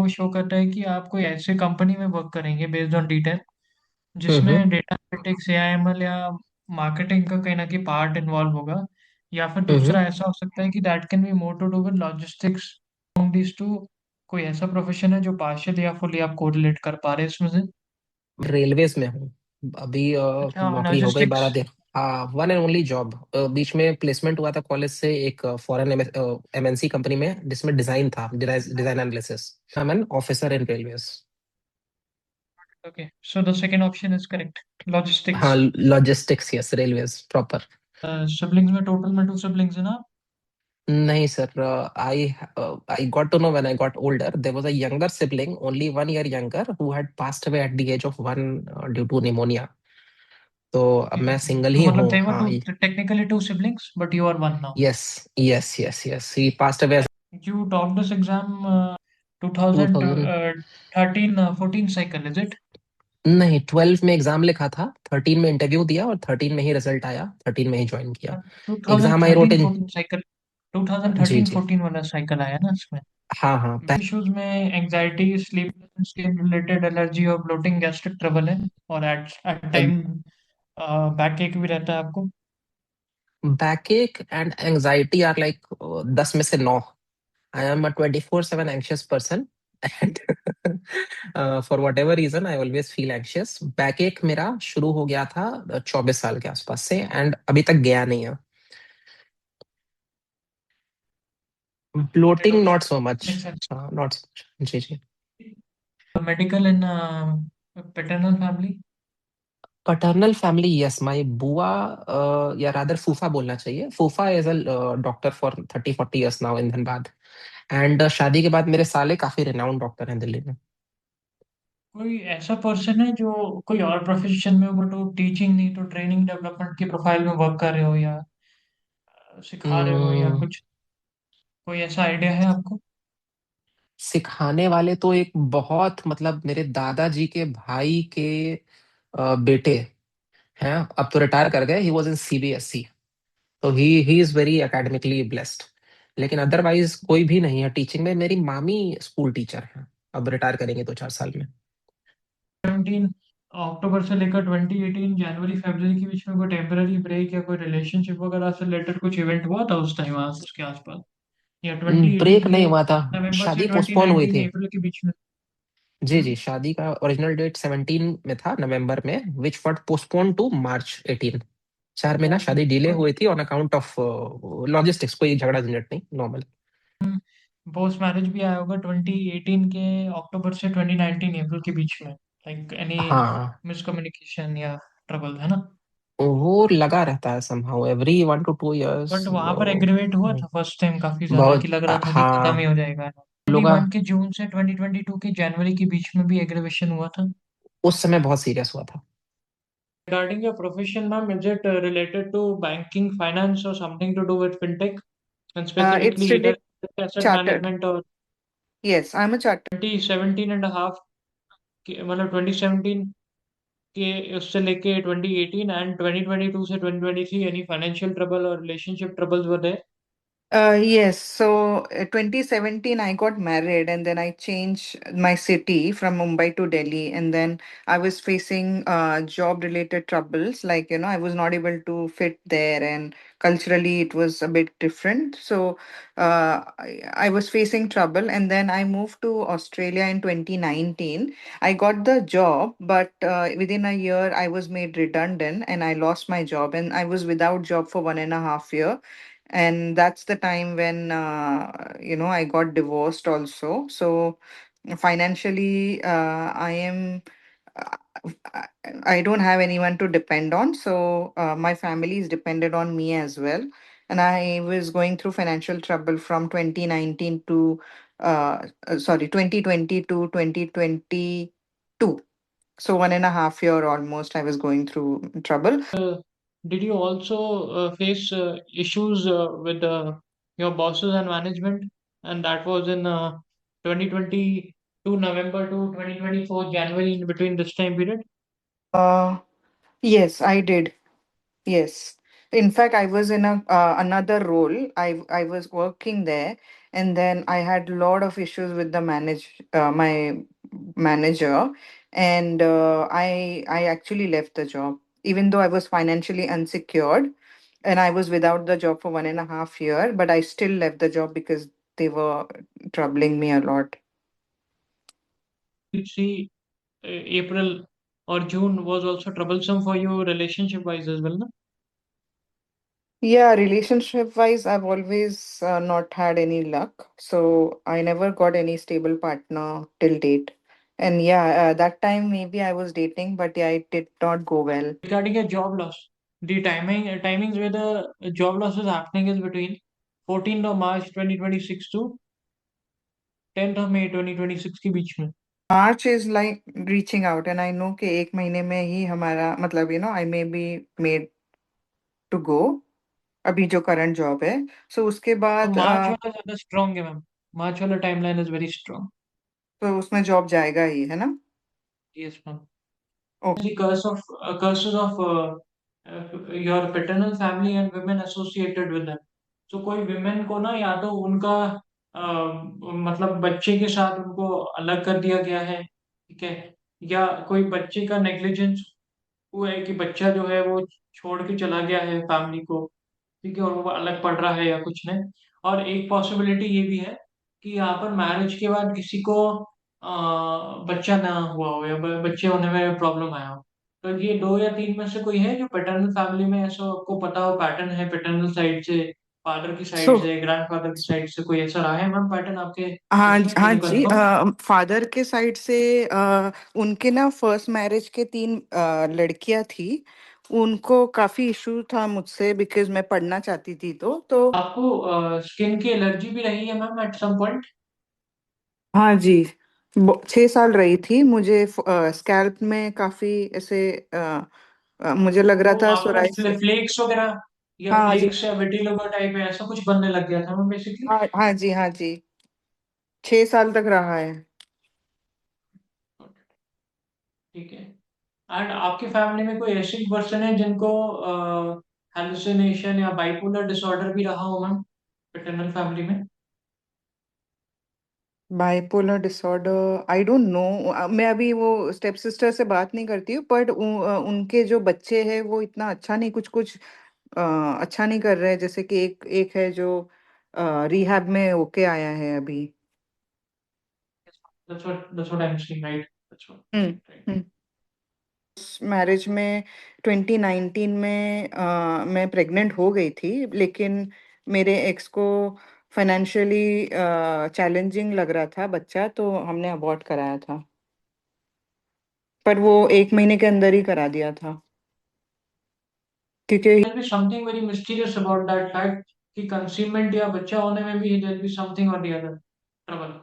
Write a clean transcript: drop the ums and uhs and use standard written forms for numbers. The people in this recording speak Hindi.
वो शो करता है कि आप कोई ऐसे कंपनी में वर्क करेंगे बेस्ड ऑन डिटेल, हम्म। जिसमें डेटा एनालिटिक्स, एआईएमएल या मार्केटिंग का कहीं ना कहीं पार्ट इन्वॉल्व होगा। या फिर हम्म। दूसरा ऐसा हो सकता है कि that can be more to do with logistics. This to कोई ऐसा प्रोफेशन है जो पार्शियल या फुली आप कोरिलेट कर पा रहे हैं इसमें से? रेलवेज में हूँ अभी। अच्छा, नौकरी हो गई लॉजिस्टिक्स। 12 दिन। हाँ, वन एंड ओनली जॉब। बीच में प्लेसमेंट हुआ था कॉलेज से एक फॉरेन एमएनसी कंपनी में, जिसमें डिजाइन था, design analysis. I am an officer in railways. Okay, so the second option is correct, हाँ, logistics. Logistics, yes, railways proper. Siblings में टोटल में टू सिबलिंग्स है ना? नहीं sir, I I got to know when I got older there was a younger sibling, only 1 year younger, who had passed away at the age of 1 due to pneumonia. तो अब मैं सिंगल तो ही मतलब हूँ। देवर हाँ। Two, technically two siblings but you are one now. Yes, yes, yes, yes, he passed away You topped this exam 2000। 2013 14 cycle, is it? नहीं, 12 में एग्जाम लिखा था, 13 में इंटरव्यू दिया और 13 में ही रिजल्ट आया, 13 में ही ज्वाइन किया। Exam I wrote 2013 in. 14 cycle, जी 2013 जी। 14 वाला साइकिल आया ना इसमें? हाँ हाँ। इश्यूज में anxiety, sleep skin related allergy और ब्लोटिंग, गैस्ट्रिक ट्रबल है। और एट एट टाइम बैक एक भी रहता है आपको? बैक एक एंड एंजाइटी आर लाइक 10 में से 9। I am a 24/7 anxious person and for whatever reason I always feel anxious. Back एक मेरा शुरू हो गया था 24 साल के आसपास से, एंड अभी तक गया नहीं है। Bloating not so much. Make sense. Not so much, जी जी। Medical in paternal family? Paternal family, yes, my बुआ, या रादर फूफा बोलना चाहिए, फूफा is a doctor for 30-40 years now in Dhanbad. And शादी के बाद मेरे साले काफी रिनाउंड डॉक्टर हैं दिल्ली में। कोई ऐसा पर्सन है जो कोई और प्रोफेशन में हो बट वो टीचिंग नहीं तो ट्रेनिंग डेवलपमेंट की प्रोफाइल में वर्क कर रहे हो, या सिखा रहे हो या Hmm, कुछ? कोई ऐसा आइडिया है आपको? सिखाने वाले तो एक बहुत, मतलब मेरे दादाजी के भाई के बेटे हैं, अब तो रिटायर कर गए। ही वॉज इन सीबीएसई, तो he is very academically blessed. लेकिन अदरवाइज कोई भी नहीं है टीचिंग में। मेरी मामी स्कूल टीचर हैं, अब रिटायर करेंगे 2-4 साल में। 17 अक्टूबर से लेकर 2018 जनवरी फरवरी के बीच में कोई टेम्पररी ब्रेक या कोई रिलेशनशिप वगैरह से रिलेटेड कुछ इवेंट हुआ था उस टाइम, उसके आसपास? या 2018 ब्रेक नहीं के हुआ था, नवंबर से शादी पोस्टपोन हुई 2019 थी। अप्रैल के बीच में? जी जी, शादी का ओरिजिनल डेट 17 में था, नवंबर में, which what postpone to March 18। 4 महीना ओके। शादी डिले हुई थी ऑन अकाउंट ऑफ लॉजिस्टिक्स, कोई झगड़ा झंझट नहीं, नॉर्मल। पोस्ट मैरिज भी आया होगा 2018 के अक्टूबर से 2019 अप्रैल के बीच में, लाइक एनी हाँ, मिसकम्युनिकेशन या ट्रबल, है ना? वो लगा रहता है somehow every 1 to 2 years। But वहां पर एग्रीवेट हुआ था फर्स्ट टाइम काफी ज्यादा कि बहुत, लग रहा था कि खत्म ही हाँ। हो जाएगा। लोग 21 के जून से 2022 के जनवरी के बीच में भी एग्रीवेशन हुआ था। उस समय बहुत सीरियस हुआ था। Regarding your profession, ma'am, is it related to banking, finance, or something to do with fintech, and It's specifically either related asset chartered. management or Yes, I'm a chartered. 2017 and a half मतलब 2017 के उससे लेके 2018 एंड 2022 से 2023 एनी फाइनेंशियल ट्रबल और relationship troubles were there? Yes, so 2017 I got married and then I changed my city from Mumbai to Delhi, and then I was facing job related troubles, like I was not able to fit there, and culturally it was a bit different. So I was facing trouble, and then I moved to Australia in 2019. I got the job, but within a year I was made redundant and I lost my job, and I was without job for 1.5 year. And that's the time when I got divorced also. So financially, I am uh, i I don't have anyone to depend on, so my family is dependent on me as well. And I was going through financial trouble from 2019 to sorry, 2020 to 2022. So 1.5 year almost I was going through trouble. Did you also face issues with your bosses and management? And that was in 2022 November to 2024 January, in between this time period? Yes, I did. Yes. In fact, I was in a another role. I was working there, and then I had a lot of issues with the my manager, and I actually left the job, even though I was financially unsecured, and I was without the job for 1.5 year. But I still left the job because they were troubling me a lot. You see, April or June was also troublesome for you relationship wise as well, no? Yeah, relationship wise, I've always not had any luck. So I never got any stable partner till date. And yeah, that time maybe I was dating, but yeah, it did not go well. Regarding a job loss, the timings where the job loss is happening is between 14th of March 2026 to 10th of May 2026 के बीच में. March is like reaching out, and I know कि एक महीने में ही हमारा मतलब I may be made to go अभी जो current job है. So उसके तो बाद मार्च वाला ज्यादा स्ट्रांग है मैम. मार्च वाला टाइमलाइन इज वेरी स्ट्रांग. तो उसमें जॉब जाएगा ही है ना. Yes ma'am. Okay. The curses of your paternal family and women associated with them. So कोई women को ना या तो उनका मतलब बच्चे के साथ उनको अलग कर दिया गया है, ठीक है, या कोई बच्चे का नेग्लिजेंस हुआ है कि बच्चा जो है वो छोड़ के चला गया है फैमिली को, ठीक है, और वो अलग पढ़ रहा है या कुछ नहीं. और एक पॉसिबिलिटी ये भी है कि यहाँ पर मैरिज के बाद किसी को बच्चा ना हुआ हो या बच्चे होने में प्रॉब्लम आया हो. तो ये दो या तीन में से कोई है जो पैटर्नल फैमिली में ऐसा आपको पता हो पैटर्न है पैटर्नल साइड से, फादर की साइड सो से, ग्रैंडफादर की साइड से कोई ऐसा रहा है मैम पैटर्न आपके हाँ इसमें, हाँ कैन यू जी. कंफर्म? फादर के साइड से उनके ना फर्स्ट मैरिज के 3 लड़कियां थी. उनको काफी इशू था मुझसे बिकॉज मैं पढ़ना चाहती थी तो आपको स्किन की एलर्जी भी रही है मैम एट सम पॉइंट? हाँ जी. 6 साल रही थी मुझे. स्कैल्प में काफी ऐसे मुझे लग रहा वो था आपको सोराइसिस. फ्लेक्स वगैरह या हाँ जी. फ्लेक्स या विटिलिगो टाइप है ऐसा कुछ बनने लग गया था मैम बेसिकली? हाँ हाँ जी. हाँ जी. 6 साल तक रहा है. ठीक है. एंड आपकी फैमिली में कोई ऐसी पर्सन है जिनको हेलुसिनेशन या बाइपोलर डिसऑर्डर भी रहा हो मैम पैटर्नल फैमिली में? Bipolar disorder I don't know. मैं अभी वो स्टेप सिस्टर से बात नहीं करती हूँ, बट उनके जो बच्चे हैं वो इतना अच्छा नहीं, कुछ कुछ अच्छा नहीं कर रहे हैं. जैसे कि एक है जो रिहैब में होके आया है अभी. That's what I'm saying, right? That's what I'm saying, right? Hmm. Marriage में 2019 में मैं प्रेग्नेंट हो गई थी, लेकिन मेरे एक्स को फाइनेंशियली चैलेंजिंग लग रहा था बच्चा, तो हमने अबॉर्ट कराया था. पर वो 1 महीने के अंदर ही करा दिया था क्योंकि There'll be something very mysterious about that fact कि कंसीलमेंट या बच्चा होने में भी there'll be something or the other trouble.